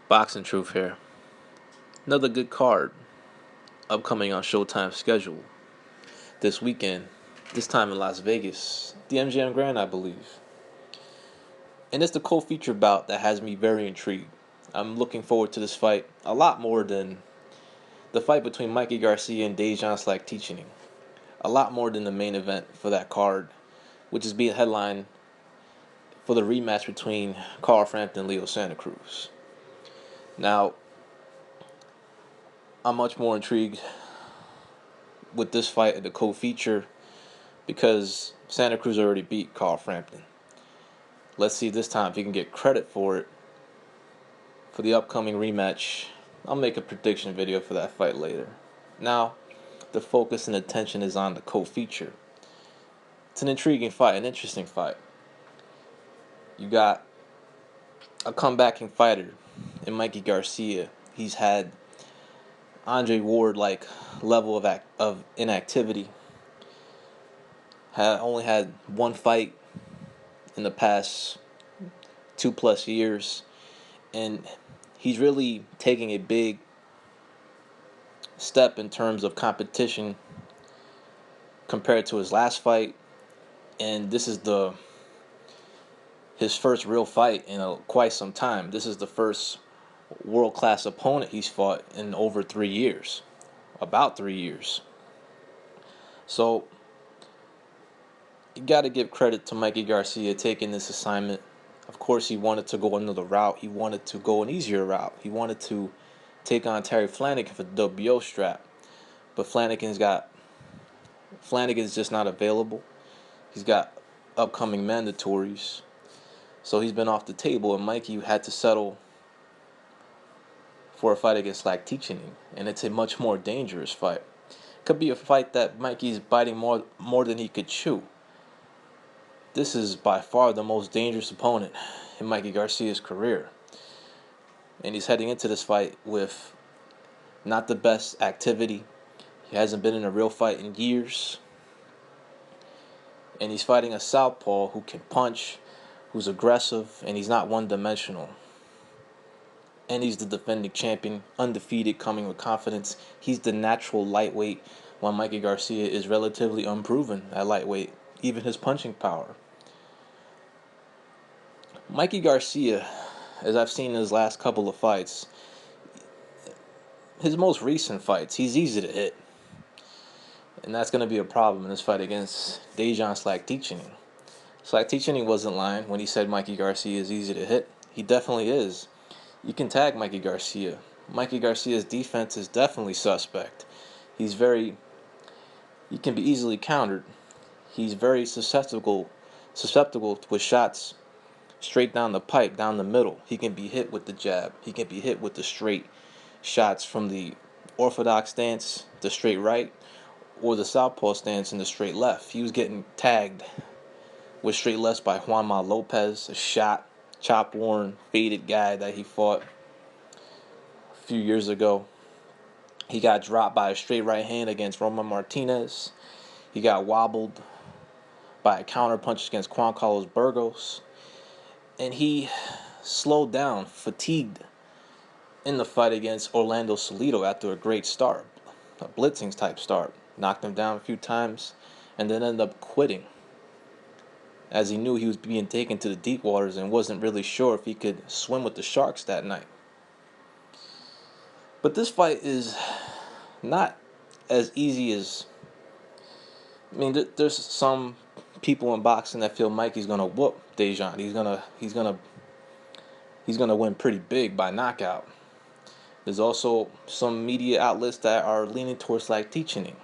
Boxing Truth here. Another good card upcoming on Showtime's schedule this weekend, this time in Las Vegas, the MGM Grand, I believe. And it's the co-feature bout that has me very intrigued. I'm looking forward to this fight a lot more than the fight between Mikey Garcia and Dejan Slack Teaching. A lot more than the main event for that card, which is being headlined for the rematch between Carl Frampton and Leo Santa Cruz. Now, I'm much more intrigued with this fight at the co-feature because Santa Cruz already beat Carl Frampton. Let's see this time if he can get credit for it for the upcoming rematch. I'll make a prediction video for that fight later. Now, the focus and attention is on the co-feature. It's an intriguing fight, an interesting fight. You got a comebacking fighter in Mikey Garcia. He's had Andre Ward-like level of inactivity. Only had one fight in the past 2+ years, and he's really taking a big step in terms of competition compared to his last fight, and this is his first real fight in quite some time. This is the first world-class opponent he's fought in over 3 years, about 3 years. So you got to give credit to Mikey Garcia taking this assignment. Of course, he wanted to go another route. He wanted to go an easier route. He wanted to take on Terry Flanagan for the WBO strap. But Flanagan's just not available. He's got upcoming mandatories. So he's been off the table, and Mikey had to settle for a fight against Slack Teaching. And it's a much more dangerous fight. Could be a fight that Mikey's biting more than he could chew. This is by far the most dangerous opponent in Mikey Garcia's career. And he's heading into this fight with not the best activity. He hasn't been in a real fight in years. And he's fighting a southpaw who can punch, who's aggressive, and he's not one-dimensional. And he's the defending champion, undefeated, coming with confidence. He's the natural lightweight, while Mikey Garcia is relatively unproven at lightweight, even his punching power. Mikey Garcia, as I've seen in his last couple of fights, his most recent fights, he's easy to hit. And that's going to be a problem in this fight against Dejan Slack Teaching. Slack Teaching wasn't lying when he said Mikey Garcia is easy to hit. He definitely is. You can tag Mikey Garcia. Mikey Garcia's defense is definitely suspect. He can be easily countered. He's very susceptible with shots straight down the pipe, down the middle. He can be hit with the jab. He can be hit with the straight shots from the orthodox stance, the straight right, or the southpaw stance in the straight left. He was getting tagged with straight lefts by Juanma Lopez, a chop-worn, faded guy that he fought a few years ago. He got dropped by a straight right hand against Roman Martinez. He got wobbled by a counter punch against Juan Carlos Burgos. And he slowed down, fatigued in the fight against Orlando Salido after a great start, a blitzing type start. Knocked him down a few times and then ended up quitting, as he knew he was being taken to the deep waters and wasn't really sure if he could swim with the sharks that night. But this fight is not as easy as... there's some people in boxing that feel Mikey's gonna whoop Dejan. He's gonna win pretty big by knockout. There's also some media outlets that are leaning towards Slack Teaching.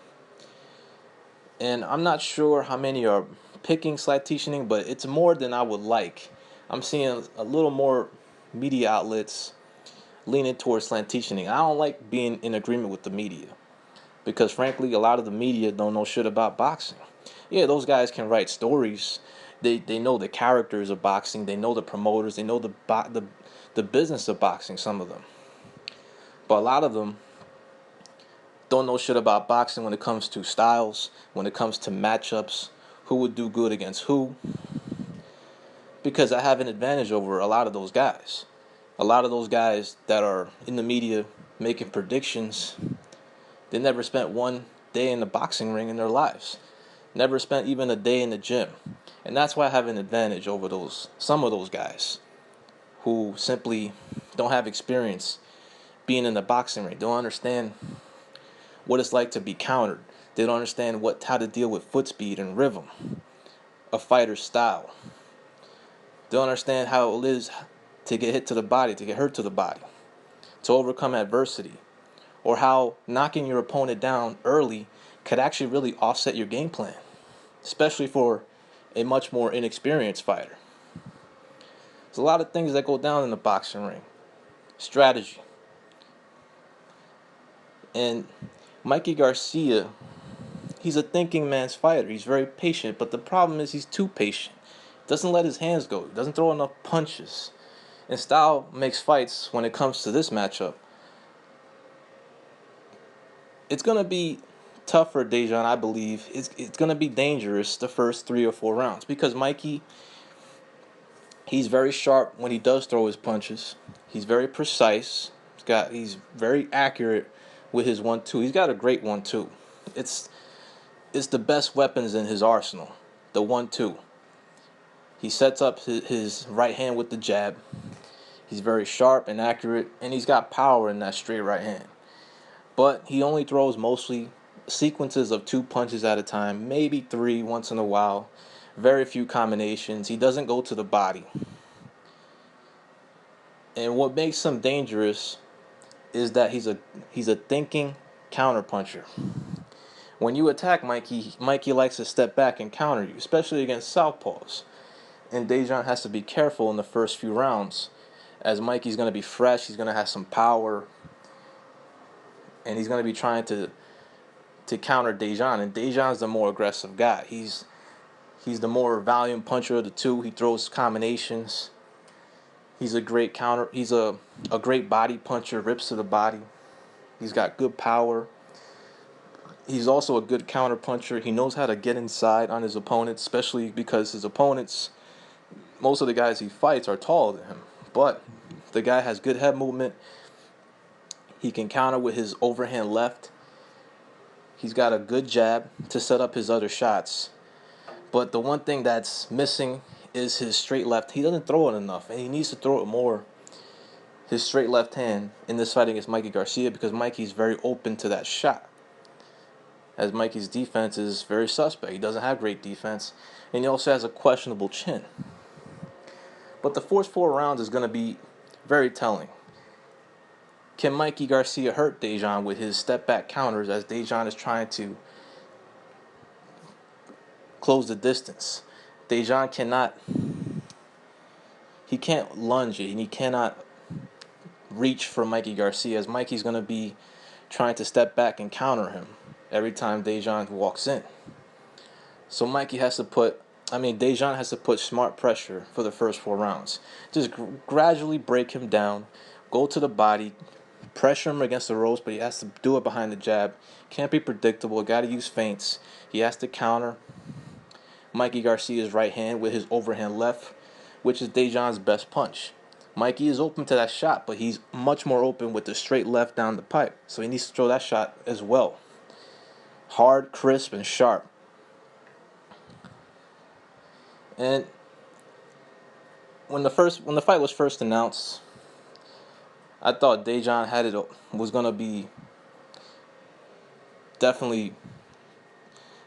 And I'm not sure how many are picking Slack Teaching, but it's more than I would like. I'm seeing a little more media outlets leaning towards Slack Teaching. I don't like being in agreement with the media, because frankly, a lot of the media don't know shit about boxing. Yeah, those guys can write stories. They know the characters of boxing. They know the promoters. They know the business of boxing, some of them. But a lot of them don't know shit about boxing when it comes to styles, when it comes to matchups, who would do good against who. Because I have an advantage over a lot of those guys. A lot of those guys that are in the media making predictions, they never spent one day in the boxing ring in their lives. Never spent even a day in the gym. And that's why I have an advantage over some of those guys who simply don't have experience being in the boxing ring. Don't understand what it's like to be countered. They don't understand how to deal with foot speed and rhythm, a fighter's style. They don't understand how it is to get hit to the body, to get hurt to the body, to overcome adversity, or how knocking your opponent down early could actually really offset your game plan, especially for a much more inexperienced fighter. There's a lot of things that go down in the boxing ring. Strategy. And Mikey Garcia, he's a thinking man's fighter. He's very patient, but the problem is he's too patient. Doesn't let his hands go. He doesn't throw enough punches. And style makes fights when it comes to this matchup. It's going to be tough for Dejan, I believe. It's going to be dangerous the first 3 or 4 rounds because Mikey, he's very sharp when he does throw his punches. He's very precise. He's very accurate with his 1-2. He's got a great 1-2. It's the best weapons in his arsenal, the 1-2. He sets up his right hand with the jab. He's very sharp and accurate, and he's got power in that straight right hand. But he only throws mostly sequences of 2 punches at a time, maybe 3 once in a while. Very few combinations. He doesn't go to the body. And what makes him dangerous is that he's a thinking counterpuncher. When you attack Mikey likes to step back and counter you, especially against southpaws. And Dejan has to be careful in the first few rounds, as Mikey's going to be fresh, he's going to have some power, and he's going to be trying to counter Dejan. And Dejan's the more aggressive guy. He's the more volume puncher of the two. He throws combinations. He's a great counter. He's a great body puncher, rips to the body. He's got good power. He's also a good counter puncher. He knows how to get inside on his opponents, especially because his opponents, most of the guys he fights are taller than him. But the guy has good head movement. He can counter with his overhand left. He's got a good jab to set up his other shots. But the one thing that's missing is his straight left. He doesn't throw it enough, and he needs to throw it more. His straight left hand in this fight against Mikey Garcia, because Mikey's very open to that shot. As Mikey's defense is very suspect. He doesn't have great defense, and he also has a questionable chin. But the first 4 rounds is going to be very telling. Can Mikey Garcia hurt Dejan with his step-back counters as Dejan is trying to close the distance? Dejan can't lunge it, and he cannot reach for Mikey Garcia, as Mikey's going to be trying to step back and counter him every time Dejan walks in. So Dejan has to put smart pressure for the first 4 rounds. Just gradually break him down, go to the body, pressure him against the ropes, but he has to do it behind the jab. Can't be predictable. Got to use feints. He has to counter Mikey Garcia's right hand with his overhand left, which is Dejan's best punch. Mikey is open to that shot, but he's much more open with the straight left down the pipe. So he needs to throw that shot as well. Hard, crisp, and sharp. And when the fight was first announced, I thought Dejan was gonna be definitely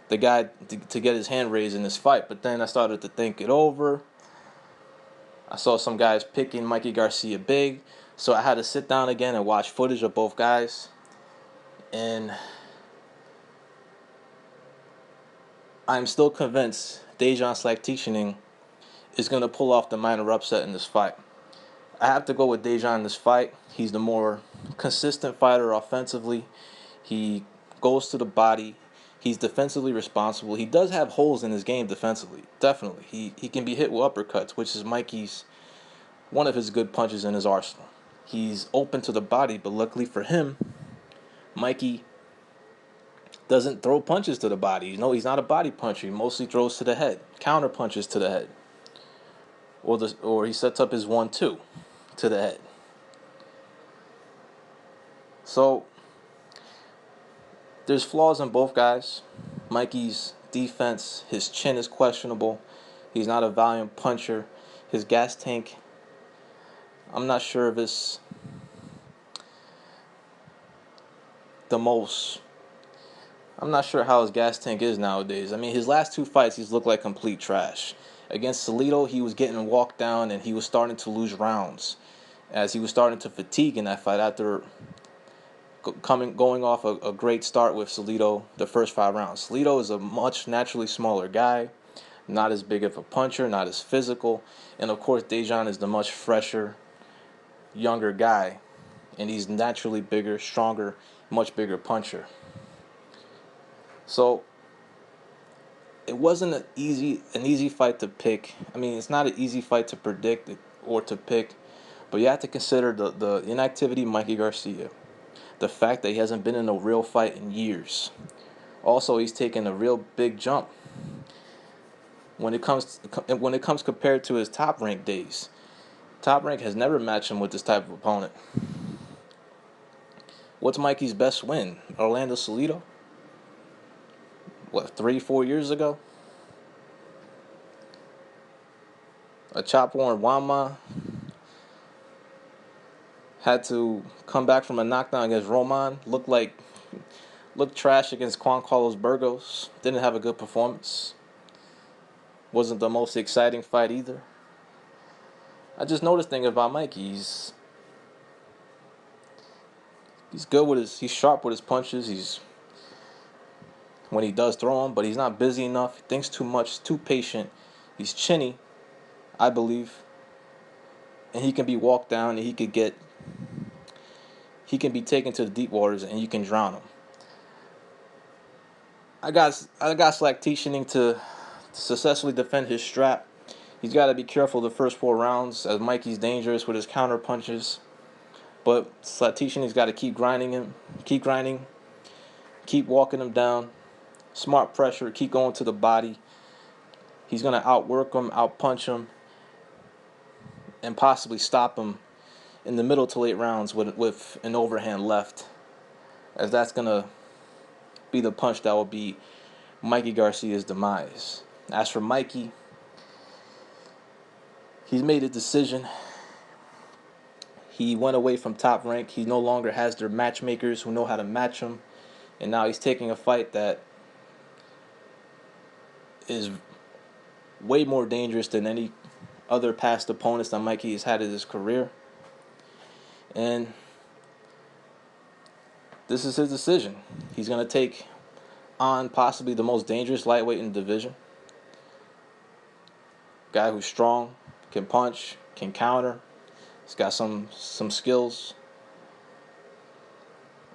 the guy to get his hand raised in this fight. But then I started to think it over. I saw some guys picking Mikey Garcia big, so I had to sit down again and watch footage of both guys. And I'm still convinced Dejan Slaktichinin is going to pull off the minor upset in this fight. I have to go with Dejan in this fight. He's the more consistent fighter offensively. He goes to the body. He's defensively responsible. He does have holes in his game defensively, definitely. He can be hit with uppercuts, which is one of his good punches in his arsenal. He's open to the body, but luckily for him, Mikey doesn't throw punches to the body. He's not a body puncher. He mostly throws to the head, counter punches to the head. Or he sets up his 1-2 to the head. So there's flaws in both guys. Mikey's defense, his chin is questionable. He's not a valiant puncher. His gas tank, I'm not sure if it's the most. I'm not sure how his gas tank is nowadays. I mean, his last two fights, he's looked like complete trash. Against Salido, he was getting walked down and he was starting to lose rounds as he was starting to fatigue in that fight after going off a great start with Salido the first 5 rounds. Salido is a much naturally smaller guy, not as big of a puncher, not as physical, and of course Dejan is the much fresher, younger guy, and he's naturally bigger, stronger, much bigger puncher. So it wasn't an easy fight to pick. I mean, it's not an easy fight to predict or to pick, but you have to consider the inactivity of Mikey Garcia, the fact that he hasn't been in a real fight in years. Also, he's taken a real big jump when it comes compared to his top rank days. Top rank has never matched him with this type of opponent. What's Mikey's best win? Orlando Salido? What, 3-4 years ago? A chop worn Wama had to come back from a knockdown against Roman. Looked trash against Juan Carlos Burgos. Didn't have a good performance. Wasn't the most exciting fight either. I just noticed thing about Mikey. He's good with he's sharp with his punches. He's when he does throw them, but he's not busy enough. He thinks too much, too patient. He's chinny, I believe. And he can be walked down and he can be taken to the deep waters and you can drown him. I got Slack teaching him to successfully defend his strap. He's got to be careful the first 4 rounds as Mikey's dangerous with his counter punches. But Slack teaching he's got to keep grinding, keep walking him down. Smart pressure, keep going to the body. He's going to outwork him, outpunch him, and possibly stop him in the middle to late rounds with an overhand left, as that's going to be the punch that will be Mikey Garcia's demise. As for Mikey, he's made a decision. He went away from Top Rank. He no longer has their matchmakers who know how to match him, and now he's taking a fight that is way more dangerous than any other past opponents that Mikey has had in his career. And this is his decision. He's going to take on possibly the most dangerous lightweight in the division. Guy who's strong, can punch, can counter. He's got some skills.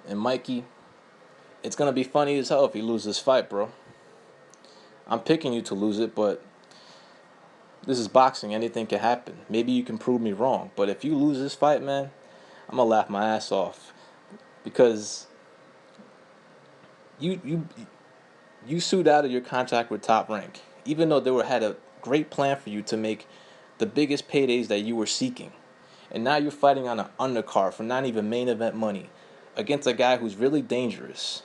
And Mikey, it's going to be funny as hell if he loses this fight, bro. I'm picking you to lose it, but this is boxing. Anything can happen. Maybe you can prove me wrong. But if you lose this fight, man, I'm going to laugh my ass off. Because you sued out of your contract with Top Rank. Even though they had a great plan for you to make the biggest paydays that you were seeking. And now you're fighting on an undercard for not even main event money against a guy who's really dangerous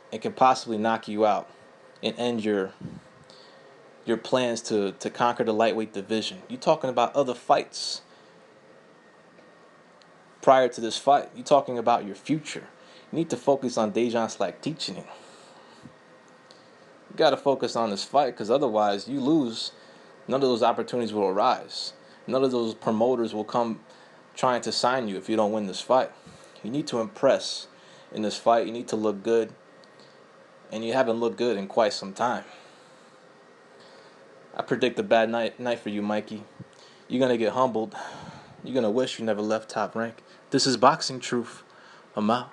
and can possibly knock you out and end your plans to conquer the lightweight division. You're talking about other fights prior to this fight. You're talking about your future. You need to focus on Dejan Slack teaching you. You got to focus on this fight, because otherwise you lose. None of those opportunities will arise. None of those promoters will come trying to sign you if you don't win this fight. You need to impress in this fight. You need to look good. And you haven't looked good in quite some time. I predict a bad night for you, Mikey. You're going to get humbled. You're going to wish you never left Top Rank. This is Boxing Truth. I'm out.